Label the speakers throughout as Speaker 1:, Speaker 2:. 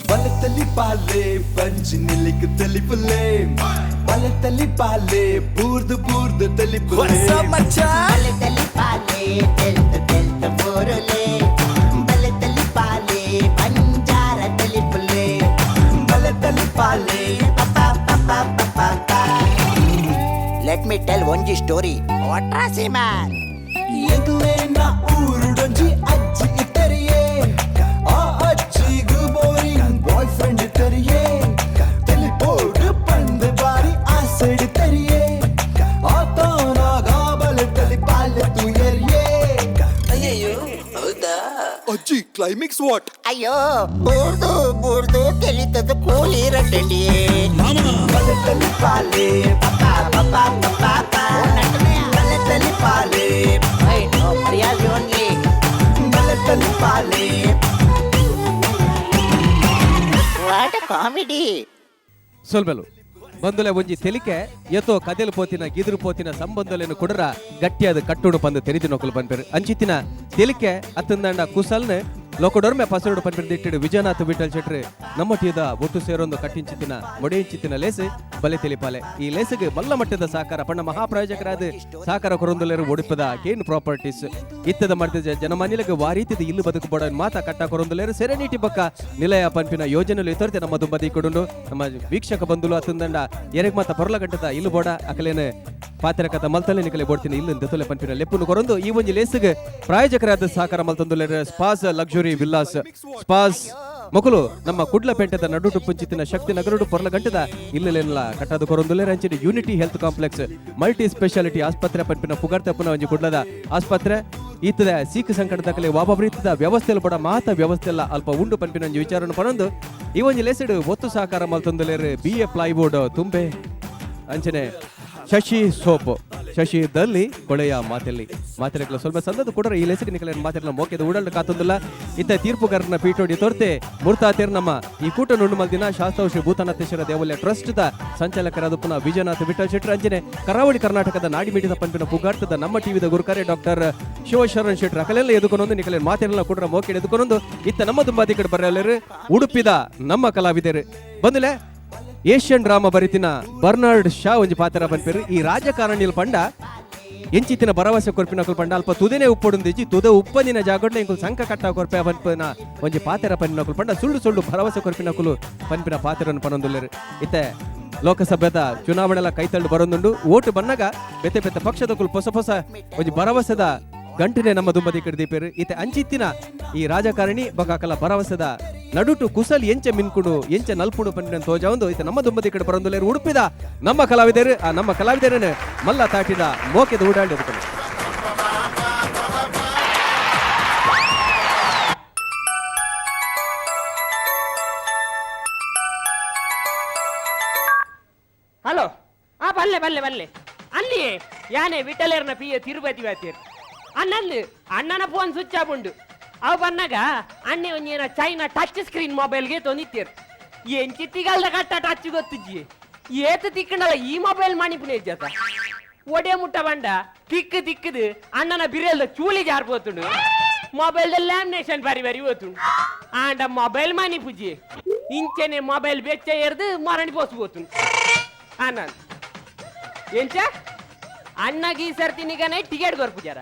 Speaker 1: ಬಲತಲಿ ಪಾಲೆ ಪಂಚಿನಿಲಿಕ್ ತಲಿಪುಲೆ ಬಲತಲಿ ಪಾಲೆ ಬೂರ್ದು ಬೂರ್ದು ತಲಿಪುಲೆ
Speaker 2: ಬಲತಲಿ ಪಾಲೆ ತೆಲ್ತ ಬೋರಲೆ ಬಲತಲಿ ಪಾಲೆ Panjhara ತಲಿಪುಲೆ
Speaker 1: ಬಲತಲಿ ಪಾಲೆ
Speaker 2: let me tell ಒಂಜಿ ಸ್ಟೋರಿ ಒಟ್ರಾಸಿ ಮ್ಯಾನ್
Speaker 1: ಎದುರೇನ ಊರುಡೊಂಜಿ ಅಜ್ಜಿ ಇತ್ತರಿಯೇ ಆ ಅಜ್ಜಿಗೂ ಬೋರಿಂಗ್ ಬಾಯ್ ಫ್ರೆಂಡ್ ಇತ್ತರಿಯೇ ತಲಿಪೋಡು ಪಂದ್ ಬಾರಿ ಆಸೆಡ್ ತರಿಯೇ ಆತೋನಾಗ ಬಲತಲಿ ಪಾಲೆ ತುಯರಿಯೇ
Speaker 2: ಅಯ್ಯೋ ಹೌದಾ
Speaker 1: ಅಜ್ಜಿ ಕ್ಲೈಮ್ಯಾಕ್ಸ್ ವಾಟ್
Speaker 2: ಅಯ್ಯೋ ಬೂರ್ದು ತೆಲಿತದ ಕೂಲಿರಟ್ಟಂಡಿಯೇ
Speaker 1: ಬಲತಲಿ ಪಾಲೆ ಬಲತಲಿ ಪಾಲೆ ಬಲತಲಿ ಪಾಲೆ
Speaker 2: ವಾಟ್ ಕಾಮಿಡಿ
Speaker 3: ಸೊಲ್ಬೆಲು ಬಂದುಲೆ ಒಂಜಿ ತೆಲಿಕೆ ಎತ್ತೋ ಕದೆಲು ಪೋತಿನ ಗಿದ್ರು ಪೋತಿನ ಸಂಬಂಧಲೇನು ಕುಡರ ಗಟ್ಟಿಯಾದ ಕಟ್ಟುಡು ಪಂದು ತೆರಿದು ನೊಕಲು ಪನ್ಪೇರು ಅಂಚಿತ್ತಿನ ತೆಲಿಕೆ ಅತ್ತಂದಂಡ ಕುಸಲ್ನ ಲೋಕಡೊರ್ಮೆ ಪಸರುಡು ಪನ್ಪೇರು ದಿಟ್ಟಿಡು ವಿಜಯನಾಥ್ ವಿಠಲ್ ಶೆಟ್ರು ನಮ್ಮಟಿಯದ ಒಟ್ಟು ಸೇರೊಂದು ಕಟ್ಟಿಂಚಿತ್ತಿನ ಮೊಡೆಯಿಂಚಿತ್ತಿನ ಲೇಸು ಬಲೆ ತೆಲಿಪಾಲೆ ಈ ಲೇಸಿಗೆ ಮಲ್ಲ ಮಟ್ಟದ ಸಹಕಾರ ಪಣ್ಣ ಮಹಾಪ್ರಾಯೋಜಕರಾದ ಸಹಕಾರ ಕೊರೊಂದುಲೇರು ಒಡಿಪದ ಕೇನ್ ಪ್ರಾಪರ್ಟೀಸ್ ಇತ್ತದ ಮಾಡಿದ ಜನಮಾನ್ಯಲಿಗೆ ವಾರೀತಿದ ಇಲ್ಲು ಬದುಕು ಬೋಡ ಮಾತಾ ಕಟ್ಟ ಕೊರೊಂದುಲೇರು ಸೆರೆನಿಟಿ ಬಕ್ಕ ನಿಲಯ ಪಂಪಿನ ಯೋಜನೆಲು ಇತರ್ತೆ ನಮ್ಮ ದುಂಬದಿ ಕೊಡುಂಡು ನಮ್ಮ ವೀಕ್ಷಕ ಬಂಧುಲು ಅತ್ತಂದಂಡ ಎರೆಗ್ ಮಾತ ಪೊರ್ಲಗಟ್ಟದ ಇಲ್ಲು ಬೋಡ ಅಕಲೇನು ಪಾತ್ರಕಥ ಮಲ್ತಲೆ ನಿಕಲೆ ಬೋಡ್ತೀನಿ ಇಲ್ಲ ದತೊಲೆ ಪಂಪಿನ ಲೆಪ್ಪುನು ಕೊರೊಂದು ಈ ಒಂಜಿ ಲೇಸಿಗೆ ಪ್ರಾಯೋಜಕರಾದ ಸಹಕಾರ ಮಲ್ತೊಂದುಲೇರು ಸ್ಪಾಸ್ ಲಕ್ಸುರಿ ವಿಲ್ಲಾಸ್ ಸ್ಪಾಸ್ ಮಕ್ಕಳು ನಮ್ಮ ಕುಡ್ಲಪೇಟೆದ ನಡುಟು ಪುಂಚಿತಿನ ಶಕ್ತಿ ನಗರುಡು ಪೊರ್ಲಗಂಟದ ಇಲ್ಲೆಲ್ಲ ಕಟ್ಟದ ಕೊರೊಂದುಲೇರು ಅಂಚಿನ unity health complex multi speciality ಆಸ್ಪತ್ರೆ ಪಂಪಿನ ಪುಗರ್ತೆಪ್ಪನ ಒಂಜಿ ಕುಡ್ಲದ ಆಸ್ಪತ್ರೆ ಈತದ ಸೀಖ್ ಸಂಕಟದಕಲೆ ಒಬ್ಬೊಬ್ಬರಿತದ ವ್ಯವಸ್ಥೆ ಕೂಡ ಮಾತ ವ್ಯವಸ್ಥೆ ಎಲ್ಲ ಅಲ್ಪ ಉಂಡು ಪಂಪಿನ ಒಂಜಿ ವಿಚಾರವನ್ನು ಪರೊಂದು ಈ ಒಂಜಿ ಲೇಸಿಡು ಒತ್ತು ಸಹಕಾರ ಮಲ್ತೊಂದುಲೇರು BA ಪ್ಲೈವುಡ್ ತುಂಬೆ ಅಂಚನೆ ಶಶಿ ಸೋಪ್ ಶಶಿದಲ್ಲಿ ಕೊಳೆಯ ಮಾತೆಲ್ಲಿ ಮಾತೆರೆಗಳ ಸ್ವಲ್ಪ ಸಂದದ ಕೂಡ ಈ ಲೆಸಿಗೆ ನಿಕಲ ಮಾತೆಲ್ಲ ಮೋಕೆದ ಉಡಲ್ ಕಾತೊಂದಿಲ್ಲ ಇತ್ತ ತೀರ್ಪುಗಾರನ ಪೀಠೋಡಿ ತೋರ್ತೆ ಮುರ್ತಾತೇರ್ ನಮ್ಮ ಈ ಕೂಟ ನುಂಡು ಮಲ್ದಿನ ಶಾಸ್ತ್ರ ಶ್ರೀ ಭೂತನಾಥೇಶ್ವರ ದೇವಾಲಯ ಟ್ರಸ್ಟ್ ದ ಸಂಚಾಲಕರಾದ ಪುನಃ ವಿಜಯನಾಥ್ ವಿಠಲ್ ಶೆಟ್ಟಿ ಅಂಜನೆ ಕರಾವಳಿ ಕರ್ನಾಟಕದ ನಾಡಿಮಿಡಿದ ಪಂಪಿನ ಪುಗಾರ್ತದ ನಮ್ಮ ಟಿವಿದ ಗುರುಕಾರ್ಯ ಡಾಕ್ಟರ್ ಶಿವಶರಣ್ ಶೆಟ್ಟಿ ಅಕಲೆಲ್ಲ ಎದುಕೊಂಡೊಂದು ನಿಕಲ ಮಾತೆಲ್ಲ ಕೂಡ ಮೋಕೆ ಎದುಕೊಂಡೊಂದು ಇತ್ತ ನಮ್ಮ ದುಂಬಾದಿ ಕಡೆ ಬರಲ್ಲರು ಉಡುಪಿದ ನಮ್ಮ ಕಲಾವಿದರು ಬಂದಿಲೆ ಏಷ್ಯನ್ ಡ್ರಾಮಾ ಬರಿತಿನ ಬರ್ನಾರ್ಡ್ ಶಾ ಒಂಜಿ ಪಾತ್ರ ಪನ್ಪೇರು ಈ ರಾಜಕಾರಣಿಲ್ ಪಂಡ ಎಂಚಿತ್ತಿನ ಭರವಸೆ ಕೊರ್ಪಿನ ಪಂಡ ಅಲ್ಪ ತುದೆನೆ ಉಪ್ಪೊಡುಂದಿಜಿ ತುದ ಉಪ್ಪನಿನ ಜಾಗಡ್ಲ ಇಂಕುಲು ಸಂಕ ಕಟ್ಟ ಕೊರ್ಪೆ ಪನ್ಪನ ಒಂಜಿ ಪಾತ್ರ ಪನ್ಪಿನಕುಲು ಪಂಡ ಸುಳ್ಳು ಭರವಸೆ ಕೊರ್ಪಿನಕುಲು ಪನ್ಪಿನ ಪಾತ್ರವನ್ನು ಪನೊಂದುಲ್ಲೆರು ಇತ್ತೆ ಲೋಕಸಭೆದ ಚುನಾವಣೆಲ ಕೈತಳ್ಳು ಬರೊಂದುಂಡು ಓಟು ಬನ್ನಗ ಬೆತೆ ಬೆತೆ ಪಕ್ಷದಕುಲು ಹೊಸ ಒಂಜಿ ಭರವಸೆದ ಗಂಟನೆ ನಮ್ಮ ದುಂಬದಿ ಕಡ್ದೀಪೇರು ಇತ್ತೆ ಅಂಚಿತ್ತಿನ ಈ ರಾಜಕಾರಣಿ ಬಗಾಕಲ ಭರವಸೆದ ನಡುಟು ಕುಸಲ್ ಎಂಚೆ ಮಿನ್ಕುಡು ಎಂಚೆ ನಲ್ಪುಡು ಪಂಡಿನ ತೋಜ ಒಂದು ಇತ್ತೆ ನಮ್ಮ ದುಂಬದಿ ಕಡೆ ಬರೊಂದುಲೇರು ಉಡುಪಿದ ನಮ್ಮ ಕಲಾವಿದರು ಆ ನಮ್ಮ ಕಲಾವಿದರನ್ನು ಮಲ್ಲ ತಾಟಿದ ಮೋಕೆದ ಊಡಾಡಿ
Speaker 4: ಹಲೋ ಬಲ್ಲೆ ಅಲ್ಲಿ ಯಾನೆ ವಿಠಲೇರ್ನ ಪಿಯ ತಿರುಪತಿ ಬಾತೀರ್ ಅನ್ನಂದು ಅಣ್ಣನ ಫೋನ್ ಸ್ವಿಚ್ ಆಫ್ ಉಂಡು ಅವು ಬಂದಾಗ ಅಣ್ಣೆ ಒಂಜೇನ ಚೈನಾ ಟಚ್ ಸ್ಕ್ರೀನ್ ಮೊಬೈಲ್ಗೆ ತೊಂದಿತ್ತೀರ್ ಎಂಚಿತ್ತಿಗಲ್ದ ಕಟ್ಟ ಟಚ್ ಗೊತ್ತಿಜ್ಜಿ ಏತು ತಿಕ್ಕಂಡಲ್ಲ ಈ ಮೊಬೈಲ್ ಮಣಿಪುನೇ ಜತ ಒಡೆ ಮುಟ್ಟ ಬಂಡ ತಿಕ್ಕದು ಅಣ್ಣನ ಬಿರಿಯಲ್ದ ಚೂಲಿ ಜಾರ್ಬೋತುಂಡು ಮೊಬೈಲ್ ಲ್ಯಾಮಿನೇಷನ್ ಬರಿ ಓತುಂಡು ಆಂಡ ಮೊಬೈಲ್ ಮನಿ ಪುಜಿ ಇಂಚೆನೆ ಮೊಬೈಲ್ ಬೆಚ್ಚ ಎರ್ದು ಮರಣಿ ಪೋಸ್ಬೋತುಂಡು ಅಣ್ಣ ಎಂಚ ಅಣ್ಣಗೆ ಈ ಸರ್ತಿ ನಿಗನೆ ಟಿಕೆಟ್ ಕೊರ್ಪುಜಾರ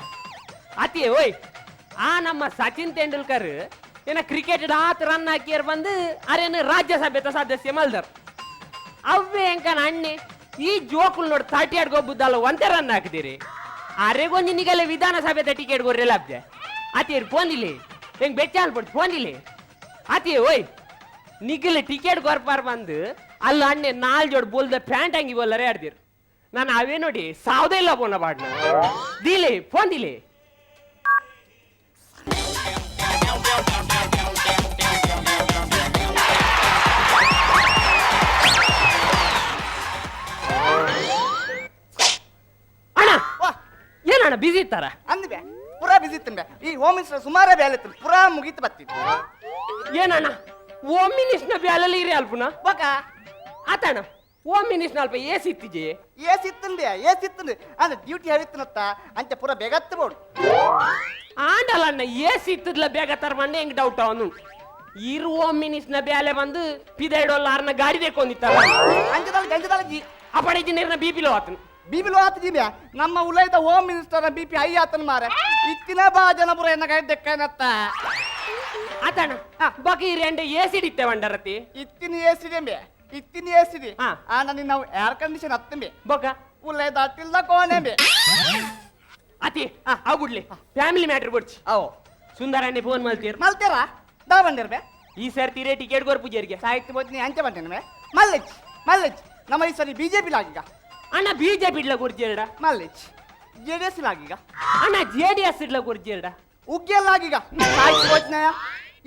Speaker 4: ಅತಿ ಓಯ್ ಆ ನಮ್ಮ ಸಚಿನ್ ತೆಂಡೂಲ್ಕರ್ ಏನ ಕ್ರಿಕೆಟ್ ಆತ್ ರನ್ ಹಾಕಿಯರ್ ಬಂದು ಅರೇನು ರಾಜ್ಯಸಭೆ ಸದಸ್ಯ ಮಲ್ದರ್ ಅವೇ ಎಂಕನ ಅಣ್ಣೆ ಈ ಜೋಕುಲ್ ನೋಡಿ 38 ಗೊಬ್ಬುದಲ್ಲ ಒಂದೇ ರನ್ ಹಾಕಿದಿರಿ ಅರೆಗೊಂಜಿ ನಿಗಲೆ ವಿಧಾನಸಭೆ ಟಿಕೆಟ್ ಕೊರ್ರೆಲ್ಲ ಅಬ್ಜೆ ಅತಿ ಫೋನ್ ಇಲ್ಲಿ ಹೆಂಗ್ ಬೆಚ್ಚ ಅಲ್ಬಿಟ್ಟು ಫೋನ್ ಇಲ್ಲಿ ಅತಿ ಓಯ್ ನಿಗಲೆ ಟಿಕೆಟ್ ಕೊರ್ಪಾರ್ ಬಂದು ಅಲ್ಲ ಅಣ್ಣೆ 4 ಜೋಡ್ ಬೋಲ್ದ ಪ್ಯಾಂಟ್ ಹಂಗಿ ಬೋಲರೇ ಆಡ್ದಿರು ನಾನು ಅವೇ ನೋಡಿ ಸಾವುದೇ ಇಲ್ಲ ಬೋನ ಬಾಡ್ನ ದಿಲೆ ಫೋನ್ ದಿಲೆ ಅಣ್ಣ ಏನಣ್ಣ ಬಿಸಿ ಇತ್ತಾರ
Speaker 5: ಅಂದ್ಬೆ ಪುರಾ ಬಿಸಿ ಇತ್ತಂಬೆ ಈ ಹೋಮ್ ಮಿನಿಸ್ಟರ್ ಸುಮಾರೇ ಬೇಲೆ ಇತ್ತು ಪುರಾ ಮುಗೀತು ಬತ್ತಿತ್ತು
Speaker 4: ಏನಣ್ಣ ಹೋಮ್ ಮಿನಿಸ್ಟರ್ ಬ್ಯಾಲಲ್ಲಿ ಇರಿ ಅಲ್ಪುನ
Speaker 5: ಬಕ
Speaker 4: ಆತಣ್ಣ ಹೋಮ್ ಮಿನಿಸ್ಟರ್ ಅಲ್ಪ ಏಸ್ ಇತ್ತಿಜಿ
Speaker 5: ಏಸ್ ಇತ್ತಂಬೆ ಏಸ್ ಇತ್ತಂದು ಅಂದ್ರೆ ಡ್ಯೂಟಿ ಹೇಳಿತ್ತನತ್ತ ಅಂತೆ ಪುರಾ ಬೇಗತ್ತ ಬೋಡು
Speaker 4: ಆಂಡಲ್ಲ ಅಣ್ಣ ಏಸ್ ಇತ್ತದ್ಲ ಬೇಗ ತರ್ಮಂಡೆ ಹೆಂಗ್ ಡೌಟ್ ಅವನು ಇರು ಹೋಮ್ ಮಿನಿಸ್ಟ್ನ ಬ್ಯಾಲೆ ಬಂದು $5 ಗಾಡಿ ತೆಕ್ಕೊಂಡಿತ್ತಾರ
Speaker 5: ಗಂಜದಾಳ
Speaker 4: ಅಪಡೆ ನೀರಿನ ಬಿಪಿಲೋ ಆತನು
Speaker 5: ಬಿಪಿಲು ಆತ ಜೀಬ್ಯಾ ನಮ್ಮ ಉಲೈದ ಹೋಮ್ ಮಿನಿಸ್ಟರ್ BP ಐ ಆತನ ಮಾರೆ ಇತ್ತಿನ ಬಾ ಜನಪುರ ಎನ್ನ ಕೈ ದೆಕ್ಕನತ್ತ
Speaker 4: ಆತಣ ಬಕೀರಿ ಅಂಡೆ AC ಇತ್ತೆ ಬಂಡರತಿ
Speaker 5: ಇತ್ತಿನ ಏಸಿದೆ ಇತ್ತಿನ ಏಸಿದೆ
Speaker 4: ಹಾ.
Speaker 5: ಆನ ನಾವು ಏರ್ ಕಂಡೀಷನ್ ಹತ್ತಂಬೆ
Speaker 4: ಬೊಕ
Speaker 5: ಉಲೈದ ಅಟ್ಟಿಲ್ದ ಕೋಣೆ
Speaker 4: ಅತಿ ಆಗ್ಬಿಡ್ಲಿ ಫ್ಯಾಮಿಲಿ ಮ್ಯಾಟ್ರ್ ಬಿಡ್ಚಿ
Speaker 5: ಅವು
Speaker 4: ಸುಂದರನ್ನೇ ಫೋನ್ ಮಾಡ್ತೀರ
Speaker 5: ಮಲ್ತೇರ ದಾ ಬಂದಿರ್ಬೆ
Speaker 4: ಈ ಸರ್ತಿ ರೇ ಟಿಕೆಟ್ ಗೋರ್ ಪೂಜಾರಿಗೆ
Speaker 5: ಸಾಹಿತ್ಯ ಬೋದ್ನಿ ಅಂಚೆ ಬಂತೇನೆ ಮಲ್ಲೇಜ್ ನಮ್ಮ ಈ ಸರಿ BJP ಲಾಗೀಗ
Speaker 4: ಅಣ್ಣ ಬಿಜೆಪಿ ಇಡ್ಲ ಗುರ್ಜೇರಡ
Speaker 5: ಮಲ್ಲೇಜ್ JDS ಲಾಗೀಗ
Speaker 4: ಅಣ್ಣ JDS ಇಡ್ಲ ಗುರ್ಜೇರಡ
Speaker 5: ಉಗ್ಗೆಲ್ಲಾಗೀಗ ಸಾಹಿತ್ಯ ಬೋದ್ನಯ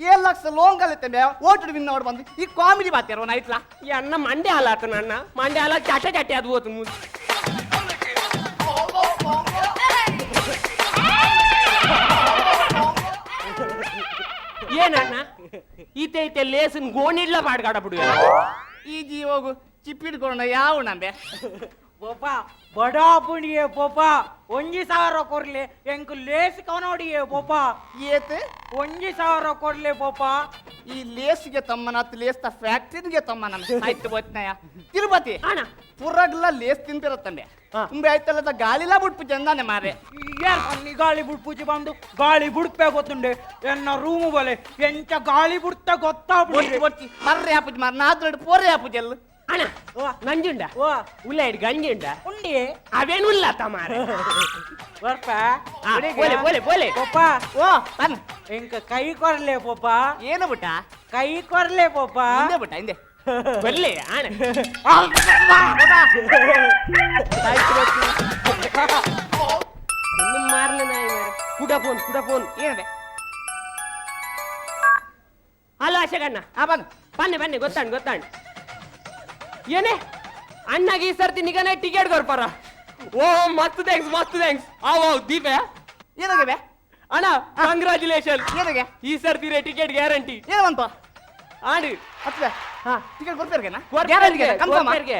Speaker 5: 7 ಲಕ್ಷ ಲೋನ್ ಕಲಿತೆ ಓಟು ವಿನ್ ನೋಡಿ ಬಂದು ಈ ಕಾಮಿಡಿ ಬಾತ್ಯಾರ ನೈಟ್ಲಾ
Speaker 4: ಈ ಅಣ್ಣ ಮಂಡ್ಯ ಹಾಲ ಆತನ ಅಣ್ಣ ಮಂಡ್ಯ ಹಾಲ ಚಟೆ ಅದು ಹೋತು ಏನಣ್ಣ ಈತೆ ಲೇಸನ್ ಗೋಣಿಡ್ಲ ಪಾಡ್ಗಾಡ ಬಿಡು
Speaker 5: ಈ ಜೀವೋಗು ಚಿಪ್ಪಿಡ್ಕೊಂಡ ಯಾವ ನಂಬೆ
Speaker 6: ಪೋಪ ಬಡಾಪುಣಿಯೇ ಪೋಪ 1,000 ಕೊರ್ಲೆ ಎಂಕ್ ಲೇಸ್ ಕವನೋಡಿಯೇ ಪೋಪ
Speaker 5: ಏತೆ
Speaker 6: 1,000 ಕೊಡ್ಲೆ ಪೋಪ
Speaker 5: ಈ ಲೇಸ್ಗೆ ತಮ್ಮನ ಲೇಸ್ ಫ್ಯಾಕ್ಟ್ರಿಗೆ ತಮ್ಮನ ಆಯ್ತು ಬೋತ್ನಯ ತಿರುಪತಿ
Speaker 4: ಅಣ್ಣ
Speaker 5: ಪುರಗ್ಲ ಲೇಸ್ ತಿಂತಿರತ್ತಂಬೆ ತುಂಬೆ ಆಯ್ತಲ್ಲದ ಗಾಳಿಲ ಬಿಟ್ಪು ಚಂದಾನೆ ಮಾರೆ
Speaker 6: ಯಾರ್ ಪನ್ನಿ ಗಾಳಿ ಬುಡ್ ಪೂಜೆ ಬಂದು ಗಾಳಿ ಬುಡ್ಪೆ ಗೊತ್ತುಂಡೆ ಎನ್ನ ರೂಮು ಬಲೆ ಎಂಚ ಗಾಳಿ ಬುಡ್ತ ಗೊತ್ತಾ
Speaker 5: ಬೊಚ್ಚಿ ಬೊಚ್ಚಿ ಮರ್ರೆ ಹಾಪುಜಿ ಮಾರ ನಾದ್ರಡು ಪೋರೆ ಹಾಪುಜಿ ಎಲ್ಲ
Speaker 4: ಅಣ್ಣ ನಂಜುಂಡ
Speaker 6: ಓ
Speaker 4: ಉಳ್ಳಾಡಿ ಗಂಜುಂಡ
Speaker 6: ಉಂಡಿ
Speaker 4: ಅವೇನು ಇಲ್ಲ ತಮಾರ
Speaker 6: ಬರ್ಪ
Speaker 4: ಬೋಲೆ
Speaker 6: ಪೋಪ
Speaker 5: ಓ ಬನ್
Speaker 6: ಎಂಕ ಕೈ ಕೊರ್ಲೆ ಪೋಪ
Speaker 5: ಏನು ಬಿಟ್ಟ
Speaker 6: ಕೈ ಕೊರ್ಲೆ ಪೋಪ
Speaker 5: ಹಿಂದೆ ಬಿಟ್ಟ ಹಿಂದೆ
Speaker 4: ಬಲ್ಲೆ ಅಣ್ಣ ಇನ್ನು ಮಾರ್ಲ ನಾಯಿ ಮಾರ ಕುಡ ಫೋನ್
Speaker 5: ಏನಿದೆ
Speaker 4: ಹಲೋ ಅಶಗಣ್ಣ ಬನ್ನಿ ಗೊತ್ತಾಂಡ್ ಏನೇ ಅಣ್ಣಗೆ ಈ ಸರ್ತಿ ನಿಗನೆ ಟಿಕೆಟ್ ಕೊರ್ಪಾರ ಓ ಮಸ್ತ್ ಥ್ಯಾಂಕ್ಸ್ ಆವ್ ದೀಪ
Speaker 5: ಏನಾಗಿದೆ
Speaker 4: ಅಣ್ಣ ಕಂಗ್ರಾಚುಲೇಷನ್
Speaker 5: ಏನಾಗೆ
Speaker 4: ಈ ಸರ್ತಿ ರೇ ಟಿಕೆಟ್ ಗ್ಯಾರಂಟಿ
Speaker 5: ಏನಂತ
Speaker 4: ಆಡಿ
Speaker 5: ಹತ್ವೆ
Speaker 4: ಹಾ
Speaker 5: ಟಿಕೆಟ್ ಕೊಡ್ಬೇಕೇನ
Speaker 4: ಕೊರ್ಪೇರ್ಗೆ,
Speaker 5: ಕನ್ಫರ್ಮ್
Speaker 4: ಕೊರ್ಪೇರ್ಗೆ.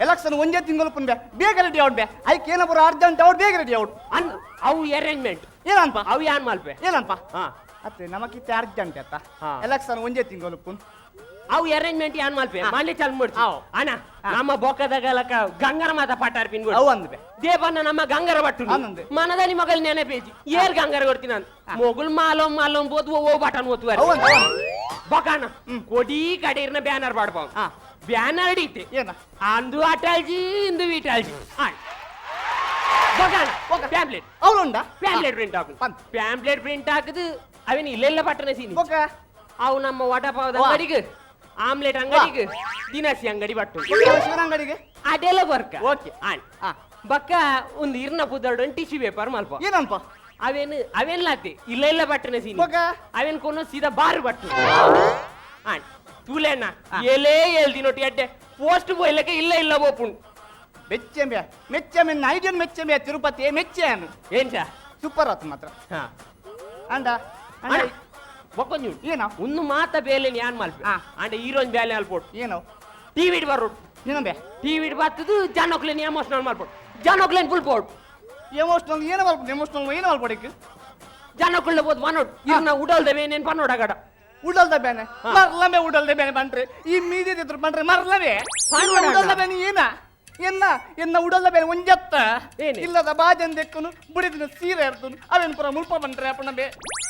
Speaker 5: ಎಲೆಕ್ಷನ್ ಒಂದೇ ತಿಂಗಳು ಪುನ್ಬೆ ಬೇಗ ರೆಡಿ ಔಟ್ ಬೆ ಐಕ್ ಏನಪ್ಪ ಅರ್ಜೆಂಟ್ ಔಟ್ ಬೇಗ ರೆಡಿ ಔಟ್
Speaker 4: ಅವು ಅರೇಂಜ್ಮೆಂಟ್
Speaker 5: ಏನಂಪ
Speaker 4: ಅವು ಯಾನ್ ಮಲ್ಪೆ
Speaker 5: ಏನಂಪ
Speaker 4: ಹಾ
Speaker 5: ಅತ್ತೆ ನಮಕಿತ್ತೆ ಅರ್ಜೆಂಟ್ ಅತ್ತ
Speaker 4: ಹಾ.
Speaker 5: ಎಲೆಕ್ಷನ್ ಒಂದೇ ತಿಂಗಳು ಪುನ್
Speaker 4: ಅವು ಅರೇಂಜ್ಮೆಂಟ್ ಯಾನ್ ಮಲ್ಪೆ
Speaker 5: ಹಾ.
Speaker 4: ಮಂಡ್ಯ ಚಾಲ್ ಮಾಡ್ತಿ
Speaker 5: ಅವು.
Speaker 4: ಅಣ್ಣ ನಮ್ಮ ಬೊಕ್ಕದಗಲಕ ಗಂಗರ ಮಾತ ಪಾಟಾರ್ ಪಿನ್
Speaker 5: ಅವು ಅಂದ್ಬೆ
Speaker 4: ದೇವನ್ನ ನಮ್ಮ ಗಂಗರ ಬಟ್ಟು
Speaker 5: ಆನಂದ್.
Speaker 4: ಮನದಲ್ಲಿ ಮಗಲ್ ನೆನಪೇಜಿ ಏರ್ ಗಂಗರ ಕೊಡ್ತೀನಿ ನಾನು ಮೊಗುಲ್ ಮಾಲೋಂ ಬೋದು ಓ ಬಟನ್ ಓದುವ
Speaker 5: ಅವು ಅಂತ
Speaker 4: ಬಕಾನ ಕೊಡಿ ಕಡೀರ್ನ ಬ್ಯಾನರ್ ಬಾಡ್ಪಾವ್
Speaker 5: ಹಾ.
Speaker 4: ಬ್ಯಾನರ್ ಅಡಿತೆ
Speaker 5: ಏನ
Speaker 4: ಅಂದು ಅಟಲ್ಜಿ ಇಂದು ವಿಟಲ್ಜಿ ಬಕಾನ ಪ್ಯಾಂಪ್ಲೆಟ್
Speaker 5: ಅವಳುಂಡ
Speaker 4: ಪ್ಯಾಂಪ್ಲೆಟ್ ಪ್ರಿಂಟ್ ಹಾಕು
Speaker 5: ಬಂದ್.
Speaker 4: ಪ್ಯಾಂಪ್ಲೆಟ್ ಪ್ರಿಂಟ್ ಹಾಕದು ಅವೇನು ಇಲ್ಲೆಲ್ಲ ಪಟ್ಟಣ ಸೀನಿ
Speaker 5: ಓಕೆ
Speaker 4: ಅವು ನಮ್ಮ ವಡಪಾವದ
Speaker 5: ವಾ.
Speaker 4: ಅಂಗಡಿಗೆ ಆಮ್ಲೆಟ್ ಅಂಗಡಿಗೆ ದಿನಸಿ ಅಂಗಡಿ ಬಟ್ಟು
Speaker 5: ಶಿವನಂಗಡಿಗೆ
Speaker 4: ಅದೆಲ್ಲ ಬರ್ಕ
Speaker 5: ಓಕೆ
Speaker 4: ಆಣ್
Speaker 5: ಹಾ
Speaker 4: ಬಕ್ಕ ಒಂದು ಇರ್ನ ಪುದರ್ಡು ಟಿಶ್ಯೂ ಪೇಪರ್ ಮಲ್ಪ
Speaker 5: ಏನಂಪ
Speaker 4: ಅವೇನ್ಲಾತೆ ಇಲ್ಲ ಬಟ್ಟನೆ ಸೀನಿ
Speaker 5: ಓಕೆ
Speaker 4: ಅವೇನ್ ಕೊನ ಸೀದಾ ಬಾರ್ ಬಟ್ಟು ಆಣ್ ತೂಲೆಣ್ಣ ಎಲೇ ಎಲ್ದಿನೊಟ್ಟಿ ಅಡ್ಡೆ ಪೋಸ್ಟ್ ಬೋಯ್ಲಕ್ಕೆ ಇಲ್ಲ ಓಪುಂಡು
Speaker 5: ಮೆಚ್ಚೆಂಬೆ ಮೆಚ್ಚೆಂಬೆ ಐಡಿಯನ್ ಮೆಚ್ಚೆಂಬೆ ತಿರುಪತಿ ಮೆಚ್ಚೆನು
Speaker 4: ಏನ್ ಸಾ
Speaker 5: ಸೂಪರ್ ಆತು ಮಾತ್ರ
Speaker 4: ಹಾ
Speaker 5: ಅಂಡ ಅಂಡ
Speaker 4: ಬೊಕ್ಕೊಂಜು
Speaker 5: ಏನೋ
Speaker 4: ಒಂದು ಮಾತ ಬೇಲೆ ಯಾನ್ ಮಲ್ಪೆ
Speaker 5: ಹಾ.
Speaker 4: ಅಂಡೆ ಹೀರೋನ್ ಬೇಲೆ ಅಲ್ಪೋಟ್
Speaker 5: ಏನೋ
Speaker 4: ಟಿವಿ ಬರೋಡು
Speaker 5: ಏನಂಬೆ
Speaker 4: ಟಿವಿ ಬರ್ತದು ಜನೋಕ್ಲೇನ್ ಎಮೋಷನಲ್ ಮಾಡ್ಬೋದು ಜನೋಕ್ಲೇನ್ ಫುಲ್ ಬೋರ್ಡ್
Speaker 5: ಎಮೋಷನಲ್ ಏನು ಮಲ್ಪ ಎಮೋಷನಲ್ ಏನು ಮಲ್ಪಡಿಕ್
Speaker 4: ಜನೋಕ್ಲ ಬೋದು ಮನೋಡ್ ಇರ್ನ ಉಡಲ್ದವೆ ನೇನ್ ಪನ್ನೋಡಗಡ
Speaker 5: ಉಡಲ್ದ ಬೇನೆ ಮರ್ಲಮೆ ಉಡಲ್ದ ಬೇನೆ ಬಂಟ್ರಿ ಈ ಮೀದಿದ್ರು ಬಂಟ್ರಿ ಮರ್ಲಮೆ
Speaker 4: ಪಾನ್ವಡ
Speaker 5: ಉಡಲ್ದ ಬೇನೆ ಎನ್ನ ಉಡಲ್ದ ಬೇನೆ ಒಂಜತ್ತ
Speaker 4: ಏನೆ?
Speaker 5: ಇಲ್ಲದ ಬಾಜನ್ ದೆಕ್ಕನು ಬುಡಿದಿನ ಸೀರೆ ಇರ್ತನು ಅವೇನ್ ಪುರ ಮುಲ್ಪ ಬಂಟ್ರಿ ಅಪ್ಪನ ಬೇ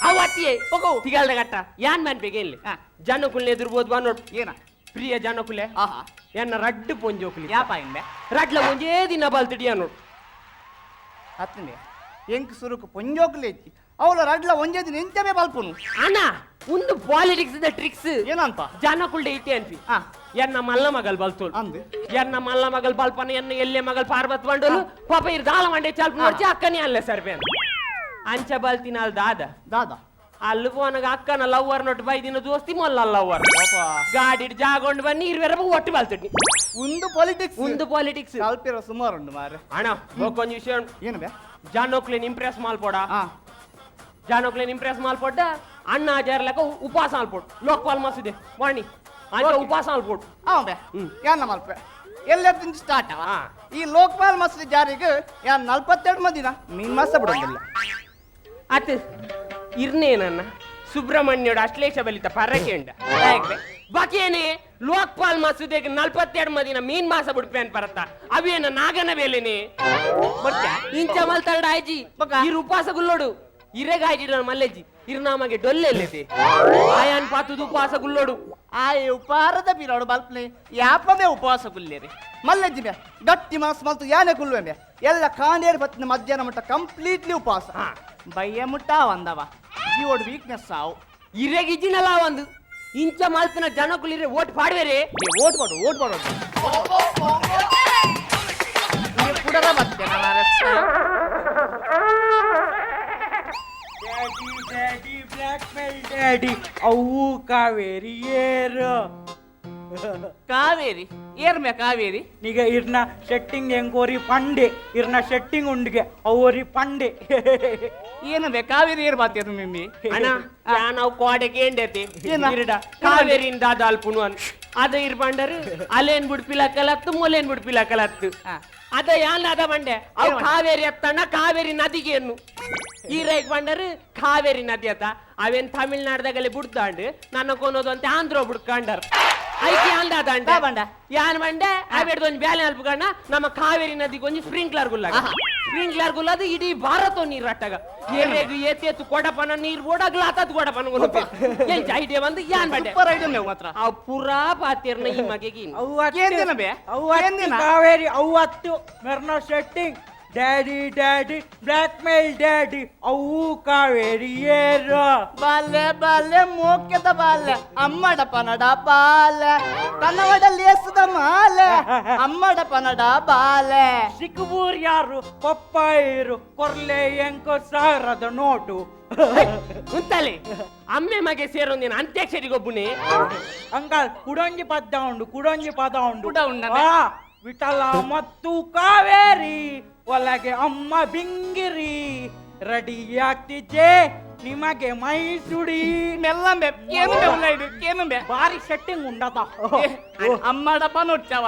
Speaker 4: ಅವತ್ತಿಯೇ
Speaker 5: ಹೋಗು.
Speaker 4: ತಿಗಲ್ದ ಗಟ್ಟ ಯಾನ್ ಮಾಡ್ಬೇಕು ಇಲ್ಲಿ
Speaker 5: ಹಾ.
Speaker 4: ಜನಕುಲ್ನೆ ಎದುರ್ಬೋದು ಮನೋಡ್
Speaker 5: ಏನ
Speaker 4: ಪ್ರಿಯ ಜನಕುಲೆ
Speaker 5: ಆಹಾ
Speaker 4: ಎನ್ನ ರಡ್ಡು ಪೊಂಜೋಕ್ಲಿ
Speaker 5: ಯಾಪ ಇಂಬೆ
Speaker 4: ರಡ್ಲ ಒಂಜೇ ದಿನ ಬಲ್ತಿಡಿ ಅನ್ನೋಡು
Speaker 5: ಹತ್ತನೆ ಎಂಕ್ ಸುರುಕು ಪೊಂಜೋಕ್ಲೆ ಇಚ್ಚಿ ಅವಳ ರಡ್ಲ ಒಂಜೇ ದಿನ ಎಂಚಬೆ ಬಲ್ಪುನು
Speaker 4: ಅಣ್ಣ ಒಂದು ಪಾಲಿಟಿಕ್ಸ್ ಟ್ರಿಕ್ಸ್
Speaker 5: ಏನಂತ
Speaker 4: ಜನಕುಲ್ಡೆ ಇತ್ತೆ ಅನ್ಪಿ
Speaker 5: ಹಾ
Speaker 4: ಎನ್ನ ಮಲ್ಲ ಮಗಲ್ ಬಲ್ತೋಳು
Speaker 5: ಅಂದು
Speaker 4: ಎನ್ನ ಮಲ್ಲ ಮಗಲ್ ಬಲ್ಪನ ಎನ್ನ ಎಲ್ಲೆ ಮಗಲ್ ಪಾರ್ವತ್ ಬಂಡೋಲು ಪಾಪ ಇರ್ ದಾಳ ಮಂಡೆ ಚಾಲ್ಪ್ ನೋಡ್ಚಿ ಅಕ್ಕನೇ ಅಲ್ಲೇ ಸರ್ಬೆ ಅಂಚ ಬಲ್ತಿನ ಅಲ್ ದಾದ
Speaker 5: ದಾದಾ
Speaker 4: ಅಲ್ಲಿ ಫೋನಾಗ ಅಕ್ಕನ ಲವ್ವರ್ ನೋಟ್ ಬೈದಿನ ದೋಸ್ತಿ ಮೊಲ್ಲ ಲವ್ವರ್ ಗಾಡಿ ಜಾಗೊಂಡು ಬನ್ನಿ ಇರ್ವೆರ ಒಟ್ಟು ಬಲ್ತಿಡ್ನಿ
Speaker 5: ಒಂದು ಪಾಲಿಟಿಕ್ಸ್
Speaker 4: ಒಂದು ಪಾಲಿಟಿಕ್ಸ್
Speaker 5: ಕಲ್ಪಿರೋ ಸುಮಾರು ಉಂಟು ಮಾರೆ
Speaker 4: ಅಣ್ಣ ಕೊಂಚ ವಿಷಯ ಉಂಟು
Speaker 5: ಏನು ಬೇ
Speaker 4: ಜಾನೋಕ್ಲೇನ್ ಇಂಪ್ರೆಸ್ ಮಾಲ್ಪೋಡ
Speaker 5: ಹಾ
Speaker 4: ಜಾನೋಕ್ಲೇನ್ ಇಂಪ್ರೆಸ್ ಮಾಲ್ಪೊಡ್ಡ ಅಣ್ಣ ಆಚಾರ್ಲಕ ಉಪವಾಸ ಅಲ್ಪೋಡ್ ಲೋಕಪಾಲ್ ಮಸೂದೆ ವಾಣಿ ಅಂಚ ಉಪವಾಸ ಅಲ್ಪೋಡ್
Speaker 5: ಅವ ಬೇ ಯಾನ ಮಲ್ಪೆ ಎಲ್ಲದಿಂದ ಸ್ಟಾರ್ಟ್ ಅವ
Speaker 4: ಹಾ.
Speaker 5: ಈ ಲೋಕಪಾಲ್ ಮಸೂದೆ ಜಾರಿಗೆ ಯಾನ್ 42 ಮಂದಿನ ಮೀನ್ ಮಾಸ ಬಿಡೋದಿಲ್ಲ
Speaker 4: ಅತ್ ಇರ್ನೇನನ್ನ ಸುಬ್ರಹ್ಮಣ್ಯುಡು ಅಶ್ಲೇಷ ಬಲಿತ ಪರಕೆಂಡ ಬಾಕೇನೆ ಲೋಕ್ಪಾಲ್ ಮಸೂದೆಗೆ 42 ಮದಿನ ಮೀನ್ ಮಾಸ ಬಿಡ್ಪೇನ್ ಪರತ್ತ ಅವೇನ ನಾಗನ ಬೇಲೆನೆ ಇಂಚ ಮಲ್ತಾಡ ಆಯ್ಜಿ ಇರು ಉಪವಾಸ ಗುಲ್ಲೋಡು ಇರೆಗಾಯ್ಜಿ ಮಲ್ಲೆಜ್ಜಿ ಇರು ನಮಗೆ ಡೊಲ್ಲೆಲ್ಲೈತೆ ಆಯಾನ್ ಪಾತುದು ಉಪವಾಸ ಗುಲ್ಲೋಡು
Speaker 5: ಆ ಉಪಹಾರದ ಪಿರೋಡು ಬಲ್ಪ್ನೆ ಯಾಪಮೇ ಉಪವಾಸ ಕುಲ್ಲೇರಿ ಮಲ್ಲಜ್ಜಿ ಮೇ ಗಟ್ಟಿ ಮಾಸ್ ಮಲ್ತು ಯಾನೆ ಕುಲ್ವೆ ಮೇ ಎಲ್ಲ ಕಾಂಡೇರಿ ಪತ್ತಿನ ಮಧ್ಯಾಹ್ನ ಮುಟ್ಟ ಕಂಪ್ಲೀಟ್ಲಿ ಉಪವಾಸ ಬಯ್ಯ ಮುಟ್ಟ ಒಂದವ ಜೀವೋಡು ವೀಕ್ನೆಸ್ ಆವು
Speaker 4: ಇರೆಗಿಜ್ಜಿನಲ್ಲ ಒಂದು ಇಂಚ ಮಲ್ತಿನ ಜನಕ್ಕುಲಿರೆ ಓಟ್ ಪಾಡ್ವೇರೆ
Speaker 5: ಓಟ್ ಮಾಡೋದು ಕುಡರ ಮತ್ತೆ
Speaker 6: ಡ್ಯಾಡಿ ಬ್ಲ್ಯಾಕ್ ಮೇಲ್ ಡ್ಯಾಡಿ ಅವು ಕಾವೇರಿ ಏರು
Speaker 5: ಕಾವೇರಿ ಏರ್ಮೆ ಕಾವೇರಿ
Speaker 6: ನಿಗ ಇರ್ನ ಸೆಟ್ಟಿಂಗ್ ಎಂಗೋರಿ ಪಂಡೆ ಇರ್ನ ಸೆಟ್ಟಿಂಗ್ ಉಂಡಿಗೆ ಅವರಿ ಪಂಡೆ
Speaker 5: ಏನು ಬೇ ಕಾವೇರಿ ಏರ್ ಬಾತಿಯದು ಮಿಮ್ಮಿ
Speaker 4: ಅಣ್ಣ ನಾವು ಕೋಡೆಗೆ ಎಂಡೈತೆ
Speaker 5: ಏನ?
Speaker 4: ಕಾವೇರಿಯಿಂದ ಅಲ್ಪುನು ಅಂತ ಅದ ಇರ್ಬಂಡರು ಅಲ್ಲೇನ್ ಬಿಡ್ಪಿಲಕ್ಕಲತ್ತು ಮೂಲೇನ್ ಬಿಡ್ಪಿಲಕ್ಕಲತ್ತು
Speaker 5: ಹಾ.
Speaker 4: ಅದ ಯಾನ್ ಅದ ಬಂಡೆ ಅವ್ ಕಾವೇರಿ ಅತ್ತಣ್ಣ ಕಾವೇರಿ ನದಿಗೇನು ಈ ರೈಟ್ ಬಂಡರು ಕಾವೇರಿ ನದಿ ಅತ್ತ ಅವೇನ್ ತಮಿಳ್ನಾಡ್ದಾಗಲೇ ಬಿಡ್ತಾಂಡು ನನ್ನ ಕೊನೋದು ಅಂತ ಆಂಧ್ರ ಬಿಡ್ಕಂಡರ್ ಐತಿ ಅಂದ
Speaker 5: ಬಂಡ
Speaker 4: ಯಾನ್ ಬಂಡೆ ಅವೇಡ್ದು ಒಂದು ಬ್ಯಾಲೆ ಅಲ್ಪಕಂಡ ನಮ್ಮ ಕಾವೇರಿ ನದಿಗೆ ಒಂದು ಸ್ಪ್ರಿಂಕ್ಲರ್ ಗುಲ್ಲಾಗ ಸ್ಪ್ರಿಂಕ್ಲರ್ ಗುಲ್ಲದು ಇಡೀ ಭಾರತ ನೀರು ಅಟ್ಟಾಗ ಎರೆಗು ಏತೇತು ಕೊಡಪನ ನೀರು ಓಡಾಗ್ಲ ಆತದ್ ಕೊಡಪನ ಎಂಚ ಐಡಿಯಾ ಬಂದು ಯಾನ್ ಬಂಡೆ
Speaker 5: ಸೂಪರ್ ಐಡಿಯಾ ಮೇವ್ ಮಾತ್ರ
Speaker 4: ಆ ಪುರಾ ಪಾತಿರ್ನ ಈ ಮಗೆಗೆ
Speaker 5: ಏನ್ ದಿನ ಬೇ ಏನ್ ದಿನ
Speaker 6: ಕಾವೇರಿ ಅವತ್ತು ಮೆರ್ನ ಸೆಟ್ಟಿಂಗ್ ಡ್ಯಾಡಿ ಬ್ಲ್ಯಾಕ್ ಮೇಲ್ ಡ್ಯಾಡಿ ಅವು ಕಾವೇರಿ ಏರು
Speaker 5: ಬಾಲ್ಯ ಮೋಕ್ಯದ ಬಾಲ್ಯ ಅಮ್ಮಡ ಪನಡ ಬಾಲ್ಯ ಕನ್ನಡ ಲೇಸದ ಮಾಲೆ ಅಮ್ಮಡ ಪನಡ ಬಾಲ್ಯ
Speaker 6: ಸಿಕ್ಕಬೂರ್ ಯಾರು ಪಪ್ಪಾಯಿರು ಕೊರ್ಲೆ ಎಂಕೋ ಸಾವಿರದ ನೋಟು
Speaker 4: ಉಂತಲೆ ಅಮ್ಮೆ ಮಗೆ ಸೇರೊಂದಿನ ಅಂತ್ಯಾಕ್ಷರಿಗೊಬ್ಬನೇ
Speaker 6: ಅಂಕಲ್ ಕುಡೊಂಜಿ ಪದ ಉಂಡು
Speaker 5: ಕುಡ ಉಂಡನ?
Speaker 6: ವಿಠಲ ಮತ್ತು ಕಾವೇರಿ ಒಳಗೆ ಅಮ್ಮ ಬಿಂಗಿರಿ ರೆಡಿ ಆಗ್ತಿದ್ದೆ ನಿಮಗೆ ಮೈಸುಡಿ
Speaker 5: ಮೆಲ್ಲಂಬೆ ಏನು ಬೇ ಇದು ಏನು ಬೇ
Speaker 6: ಬಾರಿ ಸೆಟ್ಟಿಂಗ್ ಉಂಡದ
Speaker 5: ಅಮ್ಮಡ ಪನ ಉಚ್ಚವ